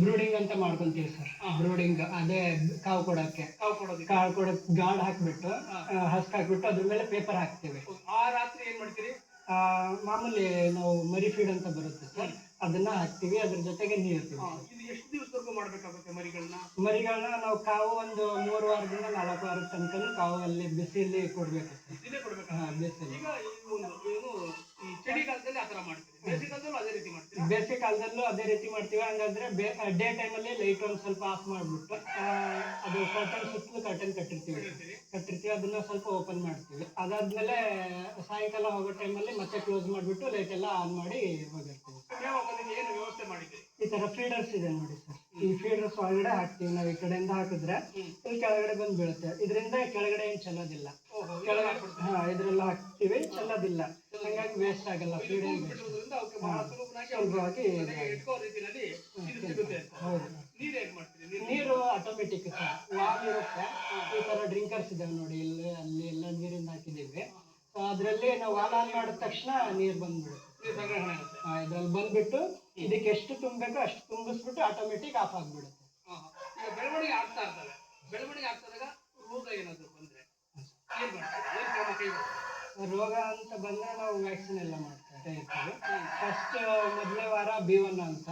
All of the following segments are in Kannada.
ಬ್ರೂಡಿಂಗ್ ಅಂತ ಮಾಡ್ಕೊಂತೀವಿ ಸರ್. ಬ್ರೂಡಿಂಗ್ ಅದೇ ಕಾವು ಕೊಡೋಕೆ ಕಾಳು ಕೊಡೋಕೆ ಗಾರ್ಡ್ ಹಾಕ್ಬಿಟ್ಟು ಹಸ್ಕ್ ಹಾಕ್ಬಿಟ್ಟು ಅದ್ರ ಮೇಲೆ ಪೇಪರ್ ಹಾಕ್ತೀವಿ. ಆ ರಾತ್ರಿ ಏನ್ ಮಾಡ್ತೀರಿ? ಮಾಮೂಲಿ ನಾವು ಮರಿ ಫೀಡ್ ಅಂತ ಬರುತ್ತೆ ಸರ್, ಅದನ್ನ ಹಾಕ್ತಿವಿ. ಅದ್ರ ಜೊತೆಗೆ ನೀರು. ಇದು ಎಷ್ಟು ದಿವಸದವರೆಗೂ ಮಾಡ್ಬೇಕಾಗುತ್ತೆ ಮರಿಗಳನ್ನ ನಾವು ಕಾವು ಒಂದು 3 ವಾರದಿಂದ 4 ವಾರದ ತನಕ ಕಾವು ಅಲ್ಲಿ ಬಿಸಿಲಿ ಕೊಡ್ಬೇಕು ಸರ್. ಬಿಸಿಲಿ. ಈಗ ಏನು ಈ ಚಳಿಗಾಲದಲ್ಲಿ ಆತರ ಮಾಡ್ತೀವಿ, ಬೇಸಿಗೆಕಾಲದಲ್ಲೂ ಅದೇ ರೀತಿ ಮಾಡ್ತೀವಿ? ಬೇಸಿಗೆ ಕಾಲದಲ್ಲೂ ಅದೇ ರೀತಿ ಮಾಡ್ತೀವಿ. ಹಂಗಂದ್ರೆ ಡೇ ಟೈಮಲ್ಲಿ ಲೈಟ್ ಒಂದು ಸ್ವಲ್ಪ ಆಫ್ ಮಾಡ್ಬಿಟ್ಟು ಅದು ಕರ್ಟನ್ ಸುತ್ತಲೂ ಕರ್ಟನ್ ಕಟ್ಟಿರ್ತೀವಿ, ಅದನ್ನ ಸ್ವಲ್ಪ ಓಪನ್ ಮಾಡ್ತೀವಿ. ಅದಾದ್ಮೇಲೆ ಸಾಯಂಕಾಲ ಹೋಗೋ ಟೈಮಲ್ಲಿ ಮತ್ತೆ ಕ್ಲೋಸ್ ಮಾಡಿಬಿಟ್ಟು ಲೈಟ್ ಎಲ್ಲ ಆನ್ ಮಾಡಿ ಹೋಗಿರ್ತೀವಿ. ಏನು ವ್ಯವಸ್ಥೆ ಮಾಡಿದ್ದೀವಿ? ಈ ತರ ಫೀಡರ್ಸ್ ಇದೆ ನೋಡಿ ಸರ್, ಈ ಫೀಡರ್ಸ್ ಒಳಗಡೆ ಹಾಕ್ತಿವಿ. ನಾವು ಈ ಕಡೆಯಿಂದ ಹಾಕಿದ್ರೆ ಇಲ್ಲಿ ಕೆಳಗಡೆ ಬಂದು ಬೀಳುತ್ತೆ. ಇದರಿಂದ ಕೆಳಗಡೆ ಏನ್ ಚೆಲ್ಲೋದಿಲ್ಲ. ಇದ್ರೆಲ್ಲ ಹಾಕ್ತಿವಿ, ಚೆಲ್ಲೋದಿಲ್ಲ. ಹಂಗಾಗಿ ವೇಸ್ಟ್ ಆಗಲ್ಲ. ಫೀಡಿಂಗ್ ಸುಲಭವಾಗಿ ನೀರು ಆಟೋಮೆಟಿಕ್ ಸರ್. ವಾಲ್ ಇರುತ್ತೆ, ಈ ತರ ಡ್ರಿಂಕರ್ಸ್ ಇದಾವೆ ನೋಡಿ, ಇಲ್ಲಿ ಅಲ್ಲಿ ಎಲ್ಲ ನೀರಿಂದ ಹಾಕಿದೀವಿ. ಅದ್ರಲ್ಲಿ ನಾವು ವಾಲ್ ಆನ್ ಮಾಡಿದ ತಕ್ಷಣ ನೀರು ಬಂದ್ಬಿಡುತ್ತೆ. ಇದ್ರಲ್ಲಿ ಬಂದ್ಬಿಟ್ಟು ಇದಕ್ಕೆ ಎಷ್ಟು ತುಂಬಬೇಕೋ ಅಷ್ಟು ತುಂಬಿಸ್ಬಿಟ್ಟು ಆಟೋಮೆಟಿಕ್ ಆಫ್ ಆಗ್ಬಿಡುತ್ತೆ. ಈಗ ಬೆಳವಣಿಗೆ ಆಗ್ತದಾಗ ರೋಗ ಏನಾದ್ರು ಬಂದ್ರೆ ರೋಗ ಅಂತ ಬಂದ್ರೆ ನಾವು ವ್ಯಾಕ್ಸಿನ್ ಎಲ್ಲ ಮಾಡ್ತಾ ಇರ್ತೀವಿ. ಫಸ್ಟ್ ಮೊದಲನೇ ವಾರ B1 ಅಂತ,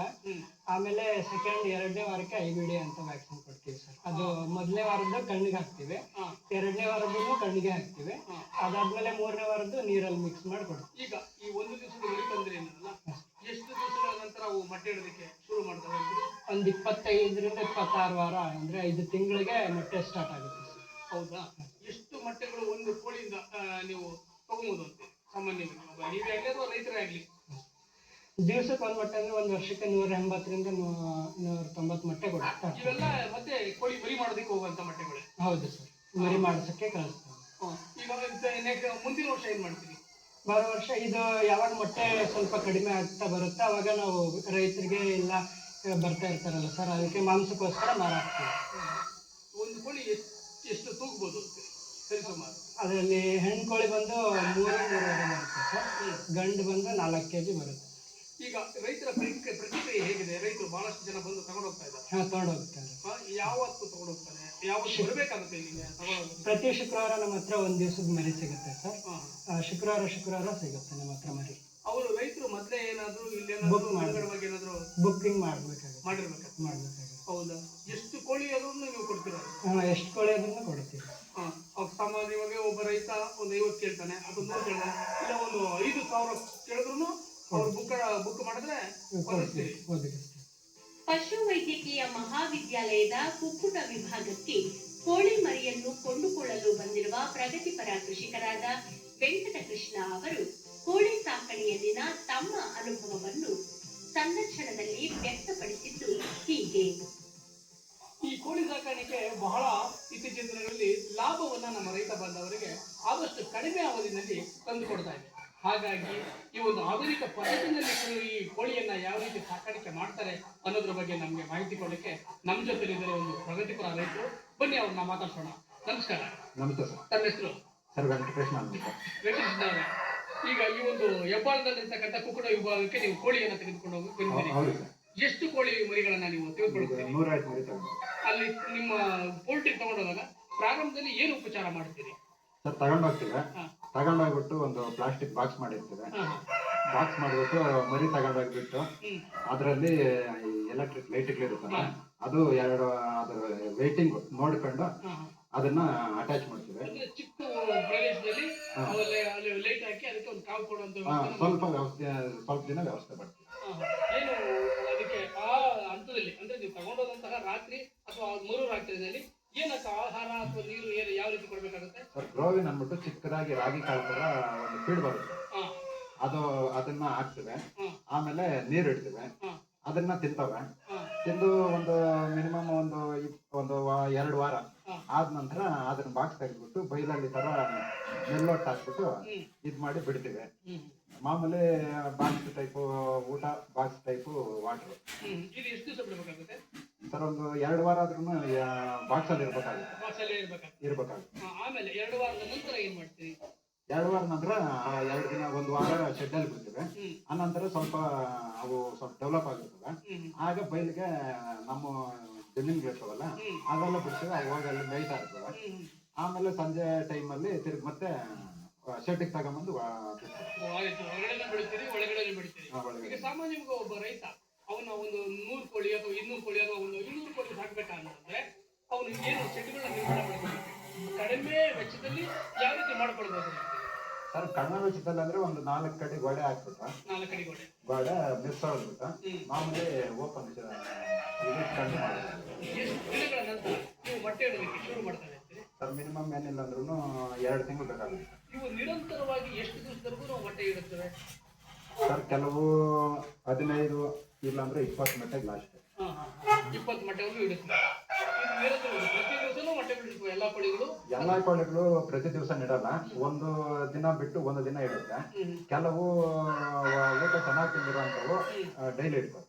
ಆಮೇಲೆ ಸೆಕೆಂಡ್ 2ನೇ ವಾರಕ್ಕೆ IBD ಅಂತ ವ್ಯಾಕ್ಸಿನ್ ಕೊಡ್ತೀವಿ ಸರ್. ಅದು ಮೊದಲನೇ ವಾರದ್ದು ಕಣ್ಣಿಗೆ ಹಾಕ್ತಿವಿ, 2ನೇ ವಾರದ್ದು ಕಣ್ಣಿಗೆ ಹಾಕ್ತಿವಿ. ಅದಾದ್ಮೇಲೆ 3ನೇ ವಾರದ್ದು ನೀರಲ್ಲಿ ಮಿಕ್ಸ್ ಮಾಡಿ ಕೊಡ್ತೀವಿ. ಈಗ ಈ 1 ದಿವಸದ ಮರಿ ತಂದ್ರೆ ಎಷ್ಟು ದಿವಸಗಳ ನಂತರ ಅವು ಮೊಟ್ಟೆ ಇಡೋದಕ್ಕೆ ಶುರು ಮಾಡ್ತವೆ? ಒಂದು 25ರಿಂದ 26 ವಾರ, ಅಂದ್ರೆ 5 ತಿಂಗಳಿಗೆ ಮೊಟ್ಟೆ ಸ್ಟಾರ್ಟ್ ಆಗುತ್ತೆ ಸರ್. ಹೌದಾ? ಎಷ್ಟು ಮೊಟ್ಟೆಗಳು ಒಂದು ಕೋಳಿಯಿಂದ ನೀವು ತಗೊಬೋದು ಅಂತ ಸಾಮಾನ್ಯವಾಗಿ? ನೀವೇ ಆಗ್ಲಿ ಅಥವಾ ರೈತರೇ ಆಗ್ಲಿ? ದಿವಸಕ್ಕೆ ಒಂದು ಮೊಟ್ಟೆ ಅಂದ್ರೆ ಒಂದು ವರ್ಷಕ್ಕೆ 180ರಿಂದ 190 ಮೊಟ್ಟೆ ಕೊಡುತ್ತೆ. ಇವೆಲ್ಲ ಮತ್ತೆ ಕೋಳಿ ಮರಿ ಮಾಡೋದಕ್ಕೆ ಹೋಗುವಂತ ಮೊಟ್ಟೆಗಳು? ಹೌದು ಸರ್, ಮರಿ ಮಾಡಿಸಕ್ಕೆ ಕಳಿಸ್ತೀವಿ. ಈಗ ಮುಂದಿನ ವರ್ಷ ಏನ್ ಮಾಡ್ತೀವಿ? ಬರೋ ವರ್ಷ ಇದು ಯಾವಾಗ ಮೊಟ್ಟೆ ಸ್ವಲ್ಪ ಕಡಿಮೆ ಆಗ್ತಾ ಬರುತ್ತೆ ಅವಾಗ ನಾವು ರೈತರಿಗೆ ಇಲ್ಲ ಬರ್ತಾ ಇರ್ತಾರಲ್ಲ ಸರ್, ಅದಕ್ಕೆ ಮಾಂಸಕ್ಕೋಸ್ಕರ ಮಾರಾಕ್ತೀವಿ. ಒಂದು ಕೋಳಿ ಎಷ್ಟು ತೂಗ್ಬೋದು ಸರಿಸುಮಾರು? ಅದರಲ್ಲಿ ಹೆಣ್ಣು ಕೋಳಿ ಬಂದು 3-3.5 ಬರುತ್ತೆ ಸರ್, ಗಂಡು ಬಂದು 4 kg ಬರುತ್ತೆ. ಈಗ ರೈತರ ಪ್ರತಿಕ್ರಿಯೆ ಹೇಗಿದೆ? ರೈತರು ಬಹಳಷ್ಟು ಜನ ಬಂದು ತಗೊಂಡು ಹೋಗ್ತಾ ಇದ್ದಾರೆ. ತಗೊಂಡು ಹೋಗ್ತಾರೆ. ಯಾವತ್ತು ತಗೊಂಡು ಹೋಗ್ತಾರೆ? ಯಾವತ್ತು ಬರಬೇಕಾಗುತ್ತೆ ಇಲ್ಲಿಗೆ ತಗೊಂಡು? ಪ್ರತಿ ಶುಕ್ರವಾರ ನಮ್ಮ ಹತ್ರ ಒಂದು ದಿವಸದ ಮರಿ ಸಿಗುತ್ತೆ ಸರ್. ಶುಕ್ರವಾರ ಸಿಗುತ್ತೆ ನಮ್ಮ ಹತ್ರ ಮರಿ. ಅವರು ರೈತರು ಮೊದಲೇ ಏನಾದ್ರು ಇಲ್ಲಿ ಬುಕ್ಕಿಂಗ್ ಮಾಡಿರ್ಬೇಕಾಗುತ್ತೆ. ಹೌದಾ? ಎಷ್ಟು ಕೋಳಿ ಆದ್ರೂ ನೀವು ಕೊಡ್ತೀರಾ? ಎಷ್ಟು ಕೋಳಿ ಆದ್ರೂ ಕೊಡ್ತೀವಿ. ಸಾಮಾನ್ಯವಾಗಿ ಒಬ್ಬ ರೈತ ಒಂದು 50 ಕೇಳ್ತಾನೆ, ಅದು 100 ಕೇಳ್ತಾನೆ, ಇಲ್ಲ ಒಂದು 5,000 ಕೇಳಿದ್ರು ಅವ್ರು ಬುಕ್ ಮಾಡಿದ್ರೆ ಪಶು ವೈದ್ಯಕೀಯ ಮಹಾವಿದ್ಯಾಲಯದ ಕುಕ್ಕುಟ ವಿಭಾಗಕ್ಕೆ ಕೋಳಿ ಮರಿಯನ್ನು ಕೊಂಡುಕೊಳ್ಳಲು ಬಂದಿರುವ ಪ್ರಗತಿಪರ ಕೃಷಿಕರಾದ ವೆಂಕಟಕೃಷ್ಣ ಅವರು ಕೋಳಿ ಸಾಕಣೆಯಲ್ಲಿನ ತಮ್ಮ ಅನುಭವವನ್ನು ಸಂದರ್ಶನದಲ್ಲಿ ವ್ಯಕ್ತಪಡಿಸಿದ್ದು ಹೀಗೆ. ಈ ಕೋಳಿ ಸಾಕಾಣಿಕೆ ಬಹಳ ಇತ್ತೀಚಿನ ದಿನಗಳಲ್ಲಿ ಲಾಭವನ್ನ ನಮ್ಮ ರೈತ ಬಾಂಧವರಿಗೆ ಆದಷ್ಟು ಕಡಿಮೆ ಅವಧಿನಲ್ಲಿ ತಂದುಕೊಡ್ತಾ ಇದೆ. ಹಾಗಾಗಿ ಈ ಒಂದು ಆಧುನಿಕ ಪದ್ಧತಿನಲ್ಲಿ ಈ ಕೋಳಿಯನ್ನ ಯಾವ ರೀತಿ ಸಾಕಾಣಿಕೆ ಮಾಡ್ತಾರೆ ಅನ್ನೋದ್ರ ಬಗ್ಗೆ ನಮ್ಗೆ ಮಾಹಿತಿ ಕೊಡಲಿಕ್ಕೆ ನಮ್ಮ ಜೊತೆ ಇದ್ದಾರೆ ಒಂದು ಪ್ರಗತಿಪರ ರೈತರು. ಬನ್ನಿ ಅವ್ರನ್ನ ಮಾತಾಡ್ಸೋಣ. ನಮಸ್ಕಾರ. ನಮಸ್ತೆ ಸರ್. ತಮ್ಮ ಹೆಸರು? ಸರ್ ವೆಂಕಟಕೃಷ್ಣ ಅಂತ. ವೆಂಕಟಕೃಷ್ಣ ಅವರೇ, ಈಗ ಈ ಒಂದು ಹೆಬ್ಬಾಳದಲ್ಲಿರ್ತಕ್ಕಂಥ ಕುಕ್ಕುಟ ವಿಭಾಗಕ್ಕೆ ನೀವು ಕೋಳಿಯನ್ನ ತೆಗೆದುಕೊಂಡು ಹೋಗಿ ಎಷ್ಟು ಕೋಳಿ ಮರಿಗಳನ್ನ ನೀವು ತೆಗೆದುಕೊಳ್ಳುತ್ತೀರಿ? 150 ಮರಿ ತಗೊಂಡು. ಅಲ್ಲಿ ನಿಮ್ಮ ಪೋಲ್ಟ್ರಿ ತಗೊಂಡೋದಾಗ ಪ್ರಾರಂಭದಲ್ಲಿ ಏನು ಉಪಚಾರ ಮಾಡ್ತೀರಿ? ಸರ್ ತಗೊಂಡೋಗ್ತೀವಿ, ತಗೊಂಡೋಗ್ಬಿಟ್ಟು ಒಂದು ಪ್ಲಾಸ್ಟಿಕ್ ಬಾಕ್ಸ್ ಮಾಡಿರ್ತೀವಿ. ಬಾಕ್ಸ್ ಮಾಡಿಬಿಟ್ಟು ಮರಿ ತಗೊಂಡೋಗ್ಬಿಟ್ಟು ಅದರಲ್ಲಿ ಎಲೆಕ್ಟ್ರಿಕ್ ಲೈಟ್ಗಳಿರುತ್ತಲ್ಲ, ಅದು ಅದರ ವೇಟಿಂಗ್ ನೋಡ್ಕೊಂಡು ಅದನ್ನ ಅಟ್ಯಾಚ್ ಮಾಡ್ತೀವಿ. ಚಿಕ್ಕ ಪ್ರದೇಶದಲ್ಲಿ ಲೈಟ್ ಹಾಕಿ ಅದಕ್ಕೆ ಒಂದು ಕಾವು ಕೊಡುವಂತ ಸ್ವಲ್ಪ ದಿನ ವ್ಯವಸ್ಥೆ ಮಾಡ್ತೀವಿ. ಏನು ಅದಕ್ಕೆ ಆ ಹಂತದಲ್ಲಿ ಅಂದ್ರೆ ನೀವು ತಗೊಂಡೋದಂತಹ ರಾತ್ರಿ ಅಥವಾ ಮರುರಾತ್ರಿಯಲ್ಲಿ ಏನಕ್ಕ ಆಹಾರ ಅಥವಾ ನೀರು ಯಾವ ರೀತಿ ಕೊಡ್ಬೇಕಾಗುತ್ತೆ? ಸರ್ ಗ್ರೋವಿನ್ ಅಂದ್ಬಿಟ್ಟು ಚಿಕ್ಕದಾಗಿ ರಾಗಿ ಕಾಳು ತರ ಒಂದು ಫೀಡ್ ಬರುತ್ತೆ, ಅದನ್ನ ಹಾಕ್ತಿವೆ. ಆಮೇಲೆ ನೀರು ಇಡ್ತೀವಿ, ಅದನ್ನ ತಿಂತವೆ. ತಿಂದು ಒಂದು ಮಿನಿಮಮ್ ಒಂದು 2 ವಾರ ಆದ ನಂತರ ಅದನ್ನ ಬಾಕ್ಸ್ ತೆಗೆದ್ಬಿಟ್ಟು ಬೈಲಲ್ಲಿ ತರ ನೆಲ್ಲೊಟ್ಟು ಹಾಕ್ಬಿಟ್ಟು ಇದ್ ಮಾಡಿ ಬಿಡ್ತೀವಿ. ಮಾಮೂಲಿ ಬಾಕ್ಸ್ ಟೈಪು ಊಟ, ಬಾಕ್ಸ್ ಟೈಪು ವಾಟರ್. ಇದು ಎಷ್ಟು ದಿವಸ ಬಿಡಬೇಕಾಗುತ್ತೆ ಸರ್? ಒಂದು 2 ವಾರ ಆದ್ರೂ ಬಾಕ್ಸ್ ಅಲ್ಲಿ ಇರ್ಬೇಕಾಗುತ್ತೆ. ಆಮೇಲೆ 2 ವಾರದ ನಂತರ ಏನ್ ಮಾಡ್ತೀವಿ? 2 ವಾರ ನಂತರ 2 ದಿನ 1 ವಾರ ಶೆಡ್ ಅಲ್ಲಿ ಬಿಡ್ತೀವಿ. ಆನಂತರ ಸ್ವಲ್ಪ ಅವು ಸ್ವಲ್ಪ ಡೆವಲಪ್ ಆಗಿರ್ತವೆ. ಆಗ ಬೈಲಿಗೆ ನಮ್ಮ ಜಮೀನುಗಳಿರ್ತಾವಲ್ಲ ಅದೆಲ್ಲ ಬಿಡ್ತೀವಿ, ಅವು ಹೋಗಿ ಅಲ್ಲಿ ಮೇಯ್ತಾ ಇರ್ತವೆ. ಆಮೇಲೆ ಸಂಜೆ ಟೈಮಲ್ಲಿ ತಿರುಗಿ ಮತ್ತೆ ಶೆಟ್ಟಿಗೆ ತಗೊಂಬಂದು ಈಗ ಸಾಮಾನ್ಯವಾಗಿ ಒಬ್ಬ ರೈತ ಅವನ ಒಂದು 100 ಕೋಳಿ ಅಥವಾ 200 ಕೋಳಿ ಅಥವಾ ಒಂದು 200 ಕೋಳಿ ಸಾಕ್ಬೇಕಂತಂದ್ರೆ ಅವನು ಏನು ಶೆಡ್ಗಳನ್ನ ನಿರ್ಮಾಣ ಮಾಡ್ಬೇಕು, ಕಡಿಮೆ ವೆಚ್ಚದಲ್ಲಿ ಯಾವ ರೀತಿ ಮಾಡ್ಕೊಳ್ಬಹುದು? ಸರ್ ಕಡಿಮೆ ವೆಚ್ಚದಲ್ಲಿ ಅಂದ್ರೆ ಒಂದು 4 ಕಡೆ ಗೋಡೆ ಹಾಕ್ಬಿಟ್ಟ, 4 ಕಡೆ ಗೋಡೆ ಮಿಸ್ ಹೊಡೆದ್ಬಿಟ್ಟ ಮಾಮೂಲಿ ಓಪನ್ ಎಷ್ಟು ದಿನಗಳ ನಂತರ ನೀವು ಮೊಟ್ಟೆ ಇಡೋದಕ್ಕೆ ಶುರು ಮಾಡ್ತಾ ಇರ್ತೀರಿ? ಸರ್ ಮಿನಿಮಮ್ ಏನಿಲ್ಲ ಅಂದ್ರೂ 2 ತಿಂಗಳು ಬೇಕಾಗುತ್ತೆ. ಇವು ನಿರಂತರವಾಗಿ ಎಷ್ಟು ದಿವಸದವರೆಗೂ ನಾವು ಮೊಟ್ಟೆ ಇಡುತ್ತೇವೆ? ಸರ್ ಕೆಲವು 15 ಇಲ್ಲಾಂದ್ರೆ 20 ಮೊಟ್ಟೆಗೆ ಲಾಸ್ಟ್. 20 ಮೊಟ್ಟೆವರೆಗೂ ಇಡುತ್ತೆ. ಪ್ರತಿ ದಿವಸನೂ ಮೊಟ್ಟೆ ಬಿಡುತ್ತವೆ ಎಲ್ಲಾ ಕೋಳಿಗಳು ಪ್ರತಿ ದಿವಸ ಇಡಲ್ಲ, ಒಂದು ದಿನ ಬಿಟ್ಟು ಒಂದು ದಿನ ಇಡುತ್ತೆ. ಕೆಲವು ಊಟ ಚೆನ್ನಾಗಿ ತಿಂದಿರುವಂತವು ಡೈಲಿ ಇಡ್ತಾರೆ.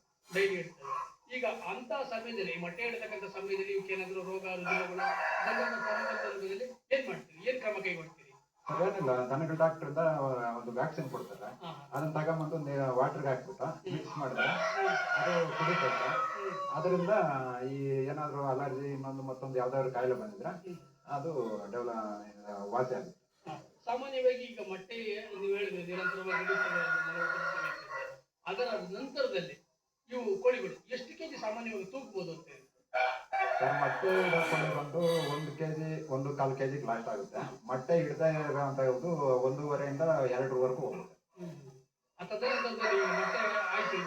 ಈಗ ಅಂತ ಸಮಯದಲ್ಲಿ ಮೊಟ್ಟೆ ಇಡತಕ್ಕಂಥ ಸಮಯದಲ್ಲಿ ಇವಕ್ಕೇನಾದ್ರೂ ರೋಗ ರುಜಿನಗಳು ಸಂದರ್ಭದಲ್ಲಿ ಏನ್ ಮಾಡ್ತೀರಿ, ಏನ್ ಕ್ರಮ ಕೈಗೊಳ್ತೀರಿ? ಏನಿಲ್ಲ, ದನಗಳ ಡಾಕ್ಟರ್ ಒಂದು ವ್ಯಾಕ್ಸಿನ್ ಕೊಡ್ತಾರೆ, ಅದನ್ನ ತಗೊಂಬಂದು ವಾಟರ್ಗೆ ಹಾಕ್ಬಿಟ್ಟು ಮಿಕ್ಸ್ ಮಾಡಿದ್ರೆ ಅದು ಕುಡಿತೈತೆ. ಅದರಿಂದ ಈ ಏನಾದ್ರು ಅಲರ್ಜಿ ಮತ್ತೊಂದು ಯಾವ್ದಾದ್ರು ಕಾಯಿಲೆ ಬಂದಿದ್ರೆ ಅದು ವಾಸಿ ಆಗುತ್ತೆ. ಸಾಮಾನ್ಯವಾಗಿ ಈಗ ಮೊಟ್ಟೆ ನೀವು ಹೇಳಿದ್ರೆ ನಿರಂತರವಾಗಿ ಅದರ ನಂತರದಲ್ಲಿ ಇವು ಕೋಳಿಗಳು ಎಷ್ಟು ಕೆಜಿ ಸಾಮಾನ್ಯವಾಗಿ ತೂಗಬಹುದು ಅಂತ ಹೇಳಿ? ಮೊಟ್ಟೆ ಇಡೋಕೊಂಡು ಬಂದು 1 ಕೆಜಿ 1.25 ಕೆಜಿಗೆ ಲಾಸ್ಟ್ ಆಗುತ್ತೆ. ಮೊಟ್ಟೆ ಇಡದೇ ಇರೋಂತ 1.5ರಿಂದ 2ವರೆಗೂ ಹೋಗುತ್ತೆ. ತದನಂತರದಲ್ಲಿ ಮೊಟ್ಟೆ ಆಯ್ತು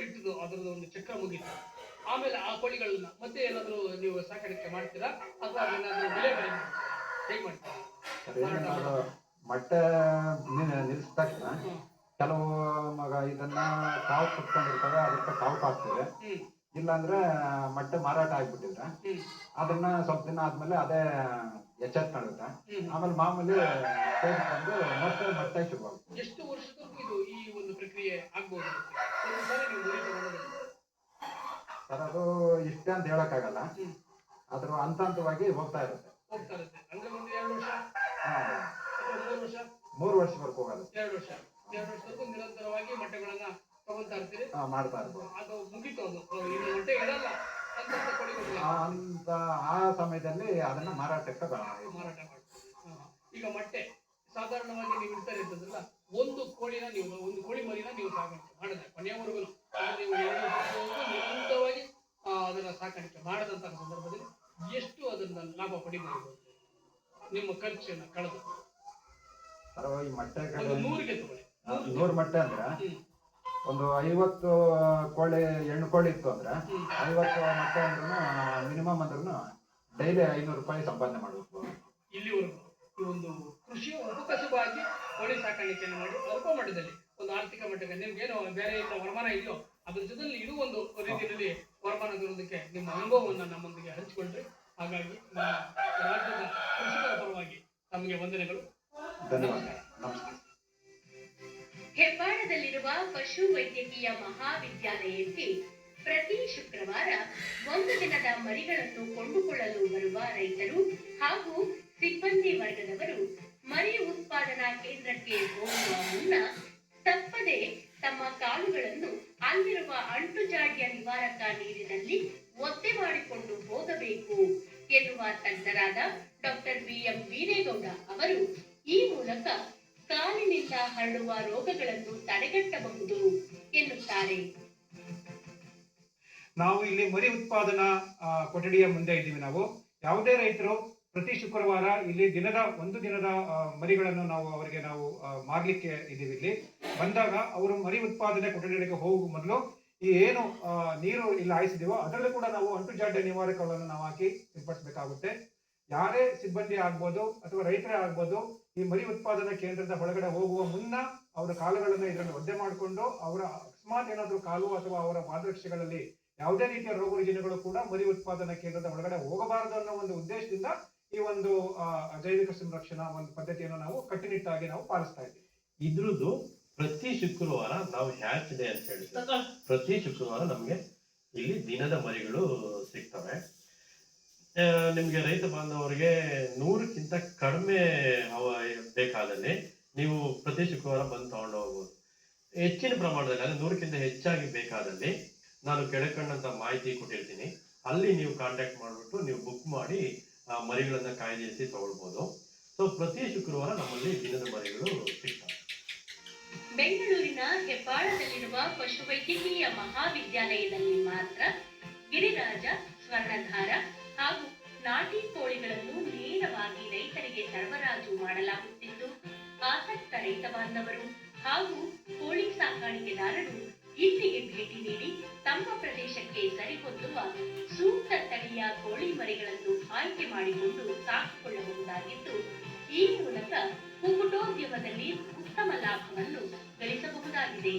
ಇಟ್ಟದು ಅದರದ್ದು ಒಂದು ಚಕ್ರ ಮುಗಿತು, ಆಮೇಲೆ ಆ ಕೋಳಿಗಳನ್ನ ಮತ್ತೆ ಏನಾದ್ರು ನೀವು ಸಾಕಾಣಿಕೆ ಮಾಡ್ತೀರಾ ಅಥವಾ ಏನಾದ್ರು ಬೆಲೆ ಹೇಗೆ ಮಾಡ್ತೀರಾ? ಮೊಟ್ಟೆ ನಿಲ್ಸಿದ ತಕ್ಷಣ ಕೆಲವು ಇದನ್ನ ಕಾವು ಕುತ್ಕೊಂಡಿರ್ತವೆ, ಅದಕ್ಕೆ ಕಾವು ಹಾಕ್ತಿವೆ. ಇಲ್ಲಾಂದ್ರೆ ಮೊಟ್ಟೆ ಮಾರಾಟ ಆಗ್ಬಿಟ್ಟಿದ್ರೆ ಅದನ್ನ ಸ್ವಲ್ಪ ದಿನ ಆದ್ಮೇಲೆ ಅದೇ ಎಚ್ಚೆತ್ಕೊಳ್ಳುತ್ತೆ. ಆಮೇಲೆ ಮಾಮೂಲಿ ಬಂದು ಮತ್ತೆ ಶುರು ಆಗುತ್ತೆ. ಎಷ್ಟು ವರ್ಷದವರೆಗೂ ಇದು ಈ ಒಂದು ಪ್ರಕ್ರಿಯೆ ಆಗ್ಬಹುದು ಸರ್? ಅದು ಇಷ್ಟೇ ಅಂತ ಹೇಳಕ್ಕಾಗಲ್ಲ, ಅದ್ರ ಹಂತವಾಗಿ ಹೋಗ್ತಾ ಇರುತ್ತೆ. ಅಂದ್ರೆ ಒಂದು 2 ವರ್ಷ 3 ವರ್ಷವರೆಗೂ ಹೋಗಲ್ಲ. 2 ವರ್ಷವರೆಗೂ ನಿರಂತರವಾಗಿ ಮೊಟ್ಟೆಗಳನ್ನ ತಗೊಳ್ತಾ ಇರ್ತೀರಿ, ಮಾಡ್ತಾ ಇರ್ತೀವಿ. ಅದು ಮುಗಿತು, ಅದು ಇನ್ನು ಮೊಟ್ಟೆ ಇರಲ್ಲ ಅಂತ ಆ ಸಮಯದಲ್ಲಿ ಅದನ್ನ ಮಾರಾಟಕ್ಕೆ ಮಾರಾಟ ಮಾಡಿ. ಈಗ ಮೊಟ್ಟೆ ಸಾಧಾರಣವಾಗಿ ನೀವು ಇಡ್ತಾರೆ ಅಂತಂದ್ರಲ್ಲ, ಒಂದು ಕೋಳಿ ಮರಿನ ನೀವು ಸಾಕಾಣಿಕೆ ಮಾಡಿದ್ರೆ ಕೊನೆಯವರೆಗೂ ನೀವು 2 ವರ್ಷವರೆಗೂ ನಿರಂತರವಾಗಿ ಅದನ್ನ ಸಾಕಾಣಿಕೆ ಮಾಡದಂತಹ ಸಂದರ್ಭದಲ್ಲಿ ಎಷ್ಟು ಅದನ್ನ ಲಾಭ ಪಡಿಬಹುದು? ನಿಮ್ಮ ಖರ್ಚನ್ನ ಕಳೆದು ಈ ಮೊಟ್ಟೆ 100ಗೆ ತಗೊಳ್ಳಿ, 100 ಮೊಟ್ಟೆ ಅಂದ್ರೆ ಒಂದು 50 ಕೋಳಿ ಹೆಣ್ಣು ಕೋಳಿ ಇತ್ತು ಅಂದ್ರೆ 50 ಮೊಟ್ಟೆ ಅಂದ್ರೂ ಮಿನಿಮಮ್ ಅಂದ್ರೂ ಡೈಲಿ 500 ರೂಪಾಯಿ ಸಂಪಾದನೆ ಮಾಡಬೇಕು. ಇಲ್ಲಿವರೆಗೂ ಈ ಒಂದು ಕೃಷಿ ಉಪಕಸುಬಾಗಿ ಕೋಳಿ ಸಾಕಾಣಿಕೆಯನ್ನು ಮಾಡಿ ಅಲ್ಪ ಮಟ್ಟದಲ್ಲಿ ಒಂದು ಆರ್ಥಿಕ ಮಟ್ಟಕ್ಕೆ ನಿಮ್ಗೇನು ಬೇರೆ ವರಮಾನ ಇದೆಯೋ ಅದ್ರ ಜೊತೆಲಿ ಇದು ಒಂದು ರೀತಿಯಲ್ಲಿ ವರಮಾನ ತರೋದಕ್ಕೆ ನಿಮ್ಮ ಅನುಭವವನ್ನು ನಮ್ಮೊಂದಿಗೆ ಹಂಚಿಕೊಂಡ್ರಿ. ಹಾಗಾಗಿ ನಮ್ಮ ರಾಜ್ಯದ ಕೃಷಿಕರ ಪರವಾಗಿ ತಮಗೆ ವಂದನೆಗಳು, ಧನ್ಯವಾದ, ನಮಸ್ಕಾರ. ಹೆಬ್ಬಾಳದಲ್ಲಿರುವ ಪಶು ವೈದ್ಯಕೀಯ ಮಹಾವಿದ್ಯಾಲಯಕ್ಕೆ ಪ್ರತಿ ಶುಕ್ರವಾರ 1 ದಿನದ ಮರಿಗಳನ್ನು ಕೊಂಡುಕೊಳ್ಳಲು ಬರುವ ರೈತರು ಹಾಗೂ ಸಿಬ್ಬಂದಿ ವರ್ಗದವರು ಮರಿ ಉತ್ಪಾದನಾ ಕೇಂದ್ರಕ್ಕೆ ಹೋಗುವ ಮುನ್ನ ತಪ್ಪದೆ ತಮ್ಮ ಕಾಲುಗಳನ್ನು ಅಲ್ಲಿರುವ ಅಂಟುಜಾಡ್ಯ ನಿವಾರಕ ನೀರಿನಲ್ಲಿ ಒದ್ದೆ ಮಾಡಿಕೊಂಡು ಹೋಗಬೇಕು ಎನ್ನುವ ತಜ್ಞರಾದ ಡಾಕ್ಟರ್ BM ವೀರೇಗೌಡ ಅವರು ಈ ಮೂಲಕ ಕಾಲಿನಿಂದ ಹರಡುವ ರೋಗಗಳನ್ನು ತಡೆಗಟ್ಟಬಹುದು ಎನ್ನುತ್ತಾರೆ. ನಾವು ಇಲ್ಲಿ ಮರಿ ಉತ್ಪಾದನಾ ಕೊಠಡಿಯ ಮುಂದೆ ಇದ್ದೀವಿ. ನಾವು ಯಾವುದೇ ರೈತರು ಪ್ರತಿ ಶುಕ್ರವಾರ ಇಲ್ಲಿ ಒಂದು ದಿನದ ಮರಿಗಳನ್ನು ಅವರಿಗೆ ಮಾರ್ಲಿಕ್ಕೆ ಇದ್ದೀವಿ. ಇಲ್ಲಿ ಬಂದಾಗ ಅವರು ಮರಿ ಉತ್ಪಾದನೆ ಕೊಠಡಿಗೆ ಹೋಗುವ ಮೊದಲು ಈ ಏನು ನೀರು ಇಲ್ಲಿ ಹಾಯಿಸಿದೀವೋ ಅದರಲ್ಲೂ ಕೂಡ ನಾವು ಅಂಟುಜಾಡ್ಯ ನಿವಾರಕಗಳನ್ನು ನಾವು ಹಾಕಿ ಸಿಂಪಡಿಸಬೇಕಾಗುತ್ತೆ. ಯಾರೇ ಸಿಬ್ಬಂದಿ ಆಗ್ಬೋದು ಅಥವಾ ರೈತರೇ ಆಗ್ಬೋದು, ಈ ಮರಿ ಉತ್ಪಾದನಾ ಕೇಂದ್ರದ ಒಳಗಡೆ ಹೋಗುವ ಮುನ್ನ ಅವರ ಕಾಲುಗಳನ್ನು ಇದರಲ್ಲಿ ಒದ್ದೆ ಮಾಡಿಕೊಂಡು ಅವರ ಅಕಸ್ಮಾತ್ ಏನಾದರೂ ಕಾಲು ಅಥವಾ ಅವರ ಪಾದರಕ್ಷೆಗಳಲ್ಲಿ ಯಾವುದೇ ರೀತಿಯ ರೋಗ ರುಜಿನಗಳು ಕೂಡ ಮರಿ ಉತ್ಪಾದನಾ ಕೇಂದ್ರದ ಒಳಗಡೆ ಹೋಗಬಾರದು ಅನ್ನೋ ಒಂದು ಉದ್ದೇಶದಿಂದ ಈ ಒಂದು ಜೈವಿಕ ಸಂರಕ್ಷಣಾ ಒಂದು ಪದ್ಧತಿಯನ್ನು ನಾವು ಕಟ್ಟುನಿಟ್ಟಾಗಿ ನಾವು ಪಾಲಿಸ್ತಾ ಇದ್ದೀವಿ. ಇದ್ರದ್ದು ಪ್ರತಿ ಶುಕ್ರವಾರ ನಾವು ಹ್ಯಾಚ್ ಡೇ ಅಂತ ಹೇಳ್ತೀವಿ. ಪ್ರತಿ ಶುಕ್ರವಾರ ನಮ್ಗೆ ಇಲ್ಲಿ ದಿನದ ಮರಿಗಳು ಸಿಗ್ತವೆ. ನಿಮ್ಗೆ ರೈತ ಬಾಂಧವರಿಗೆ 100ಕ್ಕಿಂತ ಕಡಿಮೆ ಬೇಕಾದಲ್ಲಿ ನೀವು ಪ್ರತಿ ಶುಕ್ರವಾರ ಬಂದು ತಗೊಂಡು ಹೋಗ್ಬೋದು. ಹೆಚ್ಚಿನ ಪ್ರಮಾಣದಲ್ಲಿ ಅಂದ್ರೆ 100ಕ್ಕಿಂತ ಹೆಚ್ಚಾಗಿ ಬೇಕಾದಲ್ಲಿ ನಾನು ಕೆಳಕಂಡಂತ ಮಾಹಿತಿ ಕೊಟ್ಟಿರ್ತೀನಿ. ಅಲ್ಲಿ ನೀವು ಕಾಂಟ್ಯಾಕ್ಟ್ ಮಾಡಿಬಿಟ್ಟು ನೀವು ಬುಕ್ ಮಾಡಿ ಮರಿಗಳನ್ನ ಕಾಯ್ದಿರಿಸಿ ತಗೊಳ್ಬೋದು. ಸೊ ಪ್ರತಿ ಶುಕ್ರವಾರ ನಮ್ಮಲ್ಲಿ ದಿನದ ಮರಿಗಳು ಸಿಗ್ತವೆ. ಬೆಂಗಳೂರಿನ ಹೆಬ್ಬಾಳದಲ್ಲಿರುವ ಪಶುವೈದ್ಯಕೀಯ ಮಹಾವಿದ್ಯಾಲಯದಲ್ಲಿ ಮಾತ್ರ ಗಿರಿರಾಜ, ಸ್ವರ್ಣಧಾರ ಹಾಗೂ ನಾಟಿ ಕೋಳಿಗಳನ್ನು ನೇರವಾಗಿ ರೈತರಿಗೆ ಸರಬರಾಜು ಮಾಡಲಾಗುತ್ತಿದ್ದು, ಆಸಕ್ತ ರೈತ ಬಾಂಧವರು ಹಾಗೂ ಕೋಳಿ ಸಾಕಾಣಿಕೆದಾರರು ಇಲ್ಲಿಗೆ ಭೇಟಿ ನೀಡಿ ತಮ್ಮ ಪ್ರದೇಶಕ್ಕೆ ಸರಿಹೊಂದುವ ಸೂಕ್ತ ತಳಿಯ ಕೋಳಿ ಮರಿಗಳನ್ನು ಆಯ್ಕೆ ಮಾಡಿಕೊಂಡು ಸಾಕಿಕೊಳ್ಳಬಹುದಾಗಿದ್ದು, ಈ ಮೂಲಕ ಕುಕ್ಕುಟೋದ್ಯಮದಲ್ಲಿ ಉತ್ತಮ ಲಾಭವನ್ನು ಗಳಿಸಬಹುದಾಗಿದೆ.